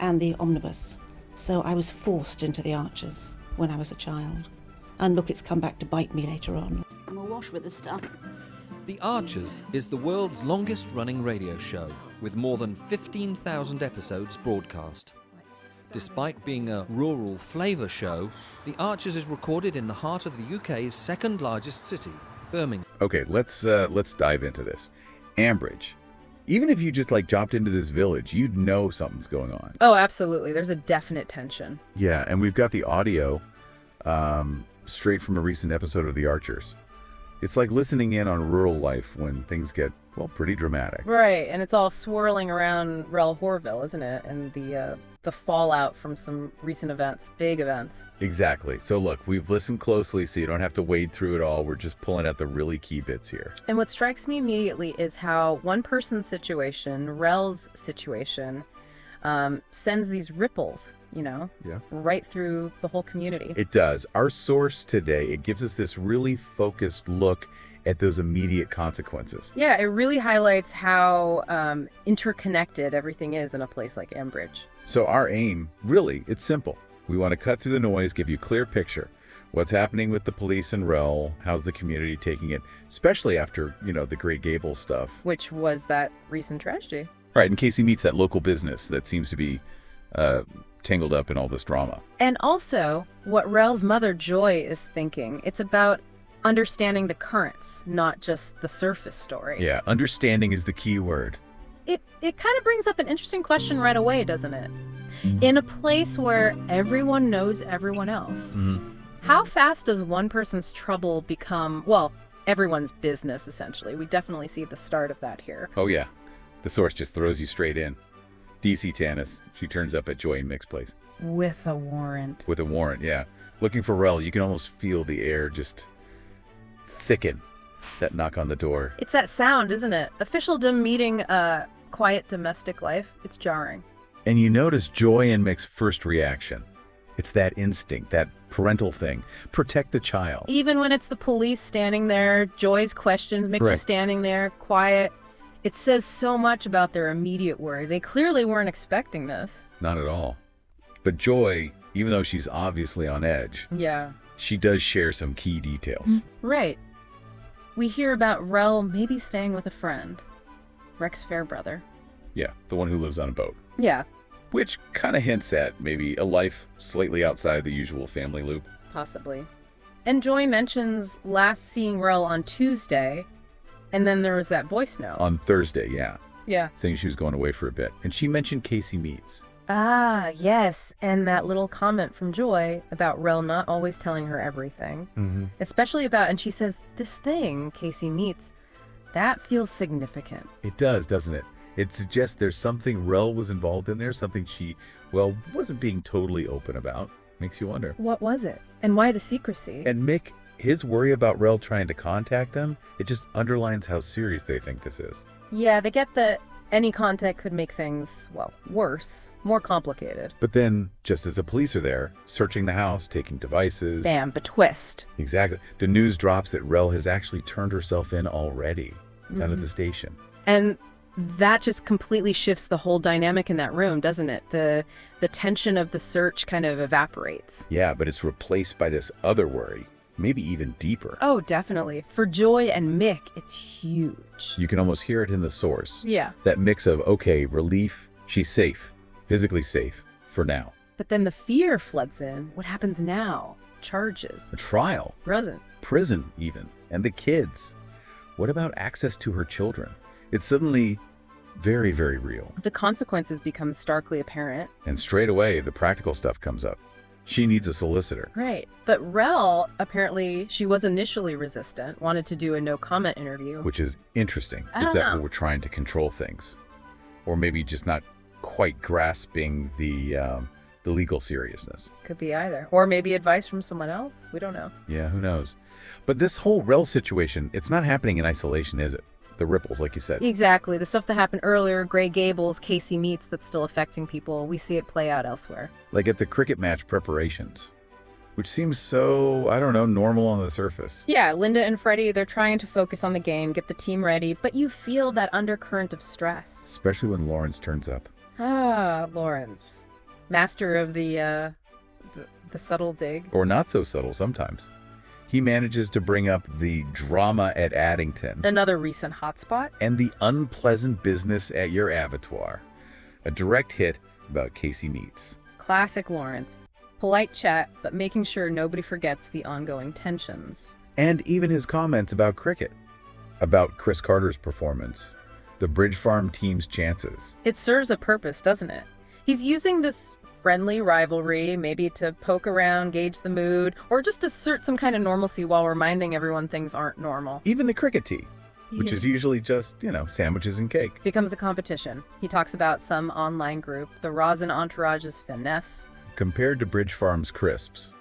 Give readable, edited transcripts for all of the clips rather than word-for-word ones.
and the omnibus. So I was forced into the Archers when I was a child. And look, it's come back to bite me later on. I'm awash with this stuff. The Archers is the world's longest-running radio show, with more than 15,000 episodes broadcast. Despite being a rural flavour show, The Archers is recorded in the heart of the UK's second-largest city, Birmingham. Okay, let's dive into this. Ambridge. Even if you just jumped into this village, you'd know something's going on. Oh, absolutely. There's a definite tension. Yeah, and we've got the audio straight from a recent episode of The Archers. It's like listening in on rural life when things get, well, pretty dramatic. Right, and it's all swirling around Relle Horville, isn't it? And the fallout from some recent events, big events. Exactly. So look, we've listened closely so you don't have to wade through it all. We're just pulling out the really key bits here. And what strikes me immediately is how one person's situation, Relle's situation, sends these ripples, right through the whole community. It does. Our source today, it gives us this really focused look at those immediate consequences. Yeah, it really highlights how interconnected everything is in a place like Ambridge. So our aim, really, it's simple. We want to cut through the noise, give you a clear picture. What's happening with the police in Relle? How's the community taking it? Especially after, the Grey Gables stuff. Which was that recent tragedy. Right, and Casey meets that local business that seems to be tangled up in all this drama. And also, what Relle's mother, Joy, is thinking. It's about understanding the currents, not just the surface story. Yeah, understanding is the key word. It kind of brings up an interesting question right away, doesn't it? In a place where everyone knows everyone else, how fast does one person's trouble become, well, everyone's business, essentially? We definitely see the start of that here. Oh, yeah. The source just throws you straight in. DC Tanis, she turns up at Joy and Mick's place. With a warrant. With a warrant, yeah. Looking for Relle, you can almost feel the air just thicken. That knock on the door. It's that sound, isn't it? Officialdom meeting quiet domestic life. It's jarring. And you notice Joy and Mick's first reaction. It's that instinct, that parental thing. Protect the child. Even when it's the police standing there, Joy's questions, Mick's just standing there, quiet. It says so much about their immediate worry. They clearly weren't expecting this. Not at all. But Joy, even though she's obviously on edge, she does share some key details. Right. We hear about Relle maybe staying with a friend. Rex Fairbrother. Yeah, the one who lives on a boat. Yeah. Which kind of hints at maybe a life slightly outside the usual family loop. Possibly. And Joy mentions last seeing Relle on Tuesday, and then there was that voice note. On Thursday, yeah. Yeah. Saying she was going away for a bit. And she mentioned Casey Meets. Ah, yes. And that little comment from Joy about Relle not always telling her everything. Especially about, and she says, this thing Casey Meets, that feels significant. It does, doesn't it? It suggests there's something Relle was involved in there, something she, wasn't being totally open about. Makes you wonder. What was it? And why the secrecy? And Mick, his worry about Relle trying to contact them, it just underlines how serious they think this is. Yeah, they get that any contact could make things, worse, more complicated. But then, just as the police are there, searching the house, taking devices... Bam, but twist. Exactly. The news drops that Relle has actually turned herself in already, down at the station. And that just completely shifts the whole dynamic in that room, doesn't it? The tension of the search kind of evaporates. Yeah, but it's replaced by this other worry. Maybe even deeper. Oh, definitely. For Joy and Mick, it's huge. You can almost hear it in the source. Yeah. That mix of, okay, relief, she's safe, physically safe, for now. But then the fear floods in. What happens now? Charges. A trial. Prison, even. And the kids. What about access to her children? It's suddenly very, very real. The consequences become starkly apparent. And straight away, the practical stuff comes up. She needs a solicitor. Right. But Relle, apparently, she was initially resistant, wanted to do a no-comment interview. Which is interesting. Is that where we're trying to control things? Or maybe just not quite grasping the legal seriousness. Could be either. Or maybe advice from someone else. We don't know. Yeah, who knows? But this whole Relle situation, it's not happening in isolation, is it? The ripples, like you said. Exactly. The stuff that happened earlier, Grey Gables, Casey Meets, that's still affecting people. We see it play out elsewhere. Like at the cricket match preparations, which seems so, I don't know, normal on the surface. Yeah, Linda and Freddie, they're trying to focus on the game, get the team ready, but you feel that undercurrent of stress. Especially when Lawrence turns up. Ah, Lawrence. Master of the subtle dig. Or not so subtle sometimes. He manages to bring up the drama at Addington. Another recent hotspot. And the unpleasant business at your abattoir. A direct hit about Casey Meets. Classic Lawrence. Polite chat, but making sure nobody forgets the ongoing tensions. And even his comments about cricket. About Chris Carter's performance. The Bridge Farm team's chances. It serves a purpose, doesn't it? He's using this friendly rivalry, maybe to poke around, gauge the mood, or just assert some kind of normalcy while reminding everyone things aren't normal. Even the cricket tea, which is usually just, sandwiches and cake. Becomes a competition. He talks about some online group, the Rosin Entourage's finesse. Compared to Bridge Farm's crisps.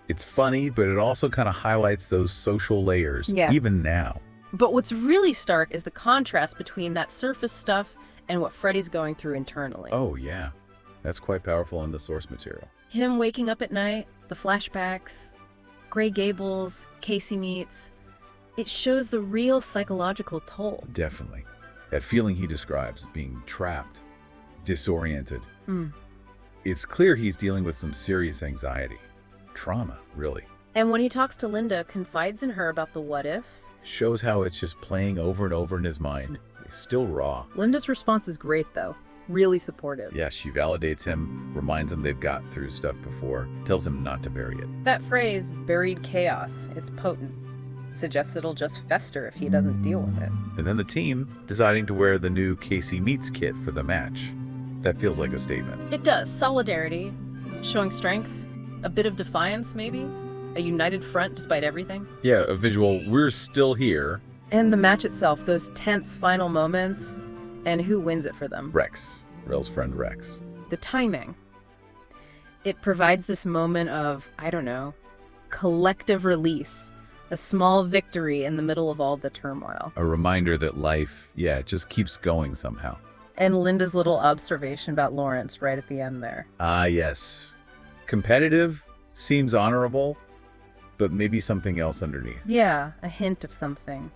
It's funny, but it also kind of highlights those social layers, even now. But what's really stark is the contrast between that surface stuff and what Freddie's going through internally. Oh, yeah. That's quite powerful in the source material. Him waking up at night, the flashbacks, Gray Gables, Casey Meets. It shows the real psychological toll. Definitely. That feeling he describes, being trapped, disoriented. It's clear he's dealing with some serious anxiety. Trauma, really. And when he talks to Linda, confides in her about the what-ifs. Shows how it's just playing over and over in his mind. It's still raw. Linda's response is great, though. Really supportive. Yeah, she validates him, reminds him they've got through stuff before, tells him not to bury it. That phrase, buried chaos, it's potent. Suggests it'll just fester if he doesn't deal with it. And then the team deciding to wear the new Casey Meets kit for the match. That feels like a statement. It does. Solidarity, showing strength, a bit of defiance maybe, a united front despite everything. Yeah, a visual, we're still here. And the match itself, those tense final moments, and who wins it for them? Rex, Relle's friend Rex. The timing. It provides this moment of, collective release, a small victory in the middle of all the turmoil. A reminder that life, it just keeps going somehow. And Linda's little observation about Lawrence right at the end there. Ah, yes. Competitive, seems honorable, but maybe something else underneath. Yeah, a hint of something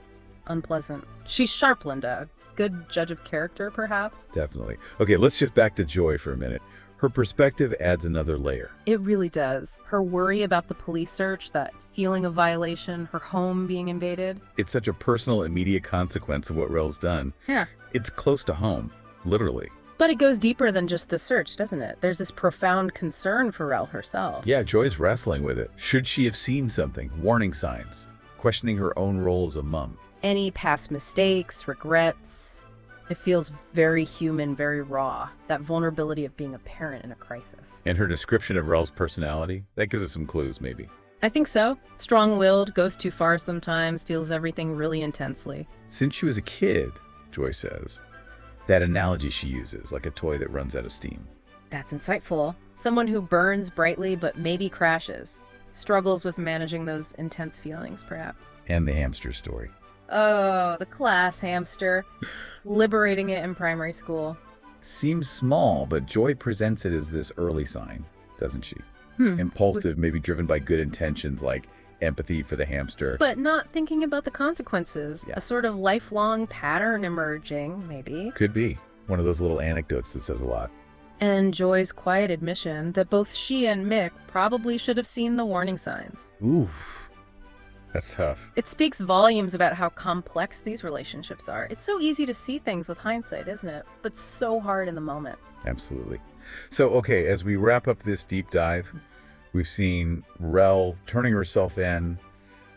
unpleasant. She's sharp, Linda. Good judge of character, perhaps? Definitely. Okay, let's shift back to Joy for a minute. Her perspective adds another layer. It really does. Her worry about the police search, that feeling of violation, her home being invaded. It's such a personal, immediate consequence of what Relle's done. Yeah. It's close to home, literally. But it goes deeper than just the search, doesn't it? There's this profound concern for Relle herself. Yeah, Joy's wrestling with it. Should she have seen something? Warning signs. Questioning her own role as a mom. Any past mistakes, regrets. It feels very human, very raw. That vulnerability of being a parent in a crisis. And her description of Relle's personality? That gives us some clues, maybe. I think so. Strong-willed, goes too far sometimes, feels everything really intensely. Since she was a kid, Joy says, that analogy she uses, like a toy that runs out of steam. That's insightful. Someone who burns brightly but maybe crashes. Struggles with managing those intense feelings, perhaps. And the hamster story. Oh, the class hamster. Liberating it in primary school. Seems small, but Joy presents it as this early sign, doesn't she? Impulsive, maybe driven by good intentions, like empathy for the hamster. But not thinking about the consequences. Yeah. A sort of lifelong pattern emerging, maybe. Could be. One of those little anecdotes that says a lot. And Joy's quiet admission that both she and Mick probably should have seen the warning signs. Ooh, that's tough. It speaks volumes about how complex these relationships are. It's so easy to see things with hindsight, isn't it? But so hard in the moment. Absolutely. So, okay, as we wrap up this deep dive, we've seen Relle turning herself in,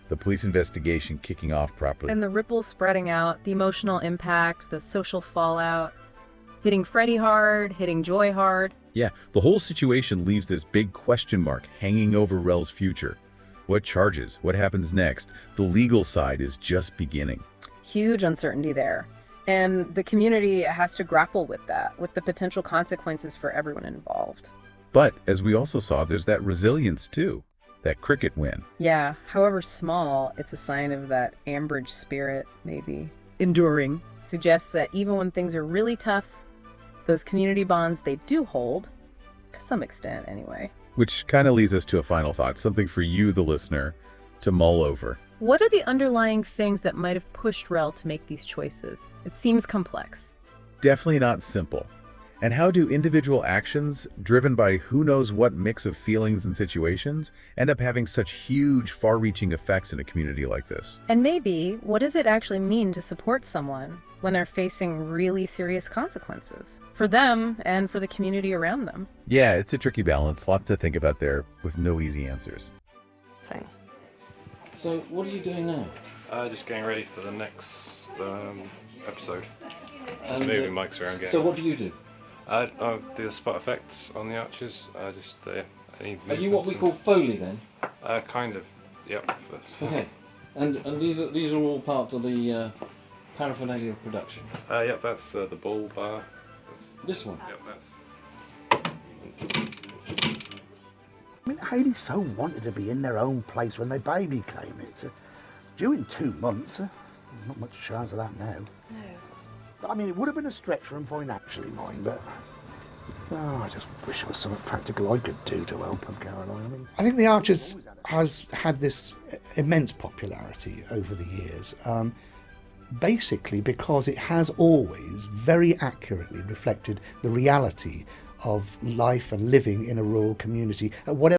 the police investigation kicking off properly. And the ripples spreading out, the emotional impact, the social fallout, hitting Freddie hard, hitting Joy hard. Yeah, the whole situation leaves this big question mark hanging over Relle's future. What charges? What happens next? The legal side is just beginning. Huge uncertainty there. And the community has to grapple with that, with the potential consequences for everyone involved. But, as we also saw, there's that resilience too. That cricket win. Yeah, however small, it's a sign of that Ambridge spirit, maybe. Enduring. Suggests that even when things are really tough, those community bonds, they do hold. To some extent, anyway. Which kind of leads us to a final thought, something for you, the listener, to mull over. What are the underlying things that might have pushed Relle to make these choices? It seems complex. Definitely not simple. And how do individual actions, driven by who knows what mix of feelings and situations, end up having such huge, far-reaching effects in a community like this? And maybe, what does it actually mean to support someone when they're facing really serious consequences for them and for the community around them? Yeah, it's a tricky balance. Lots to think about there with no easy answers. So, what are you doing now? Just getting ready for the next episode. Just moving mics around. So, what do you do? I do the spot effects on the arches. Any Are you what we movements call Foley then? and- kind of. Yep. Okay. And these are all part of the paraphernalia of production. Yep. That's the ball bar. That's, This one. yep. That's. I mean, Hayley so wanted to be in their own place when their baby came. It's due in 2 months. Not much chance of that now. No. I mean, it would have been a stretch for them financially, mind, but I just wish there was something practical I could do to help them, Caroline. I mean, I think The Archers has had this immense popularity over the years, basically because it has always very accurately reflected the reality of life and living in a rural community at whatever